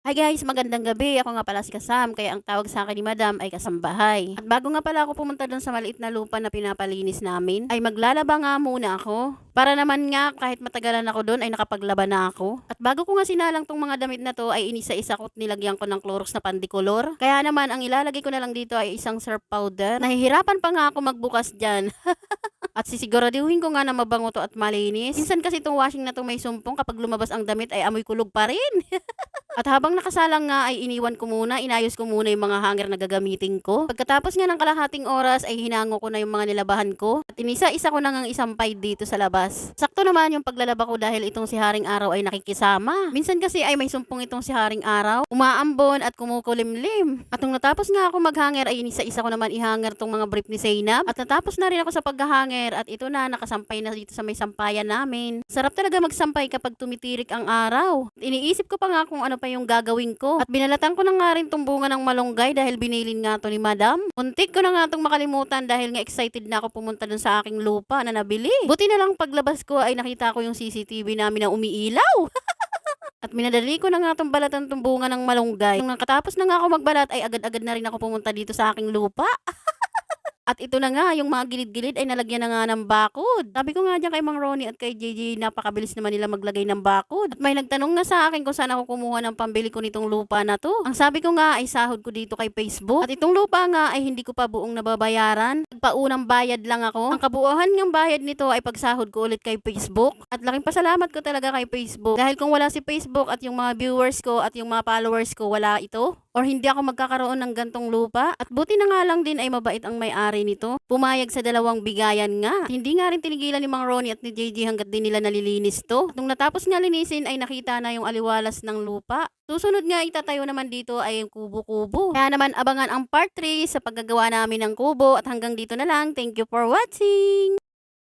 Hi guys, magandang gabi. Ako nga pala si Kasam, kaya ang tawag sa akin ni Madam ay Kasambahay. At bago nga pala ako pumunta doon sa maliit na lupa na pinapalinis namin, ay maglalaba nga muna ako. Para naman nga kahit matagalan ako doon ay nakapaglaba na ako. At bago ko nga sinalang tong mga damit na to ay inisa-isa ko at nilagyan ko ng Clorox na pandikolor. Kaya naman ang ilalagay ko na lang dito ay isang surf powder. Nahihirapan pa nga ako magbukas dyan. At sisiguraduhin ko nga na mabango to at malinis. Minsan kasi itong washing na to may sumpong, kapag lumabas ang damit ay amoy kulog pa rin. At habang nakasalang nga ay iniwan ko muna, inayos ko muna yung mga hanger na gagamitin ko. Pagkatapos nga ng kalahating oras ay hinango ko na yung mga nilabahan ko. At inisa-isa ko na ngang isampay dito sa labas. Sakto naman yung paglalaba ko dahil itong si Haring Araw ay nakikisama. Minsan kasi ay may sumpong itong si Haring Araw, umaambon at kumukulimlim. At nung natapos nga ako maghanger ay inisa-isa ko naman ihanger tong mga brief ni Zainab. At natapos na rin ako sa paghahanger at ito na nakasampay na dito sa may sampayan namin. Sarap talaga magsampay kapag tumitirik ang araw. At iniisip ko pa nga kung ano pa yung gagawin ko. At binalatan ko na nga rin tong bunga ng malunggay dahil binilin nga to ni Madam. Muntik ko na nga tong makalimutan dahil nga excited na ako pumunta dun sa aking lupa na nabili. Buti na lang paglabas ko ay nakita ko yung CCTV namin na umiilaw. At minadali ko na nga tong balatan tong bunga ng malunggay. Nung nakatapos na nga ako magbalat ay agad-agad na rin ako pumunta dito sa aking lupa. At ito na nga, yung mga gilid-gilid ay nalagyan na nga ng bakod. Sabi ko nga dyan kay Mang Ronnie at kay JJ, napakabilis naman nila maglagay ng bakod. At may nagtanong nga sa akin kung saan ako kumuha ng pambili ko nitong lupa na to. Ang sabi ko nga ay sahod ko dito kay Facebook. At itong lupa nga ay hindi ko pa buong nababayaran. Nagpaunang bayad lang ako. Ang kabuuhan ng bayad nito ay pagsahod ko ulit kay Facebook. At laking pasalamat ko talaga kay Facebook. Dahil kung wala si Facebook at yung mga viewers ko at yung mga followers ko, wala ito. Or hindi ako magkakaroon ng gantong lupa. At buti na nga lang din ay mabait ang may-ari nito. Pumayag sa dalawang bigayan nga. Hindi nga rin tinigilan ni Mang Ronnie at ni JJ hanggat din nila nalilinis to. Nung natapos nga linisin ay nakita na yung aliwalas ng lupa. Susunod nga itatayo naman dito ay yung kubo-kubo. Kaya naman abangan ang part 3 sa paggagawa namin ng kubo at hanggang dito na lang. Thank you for watching!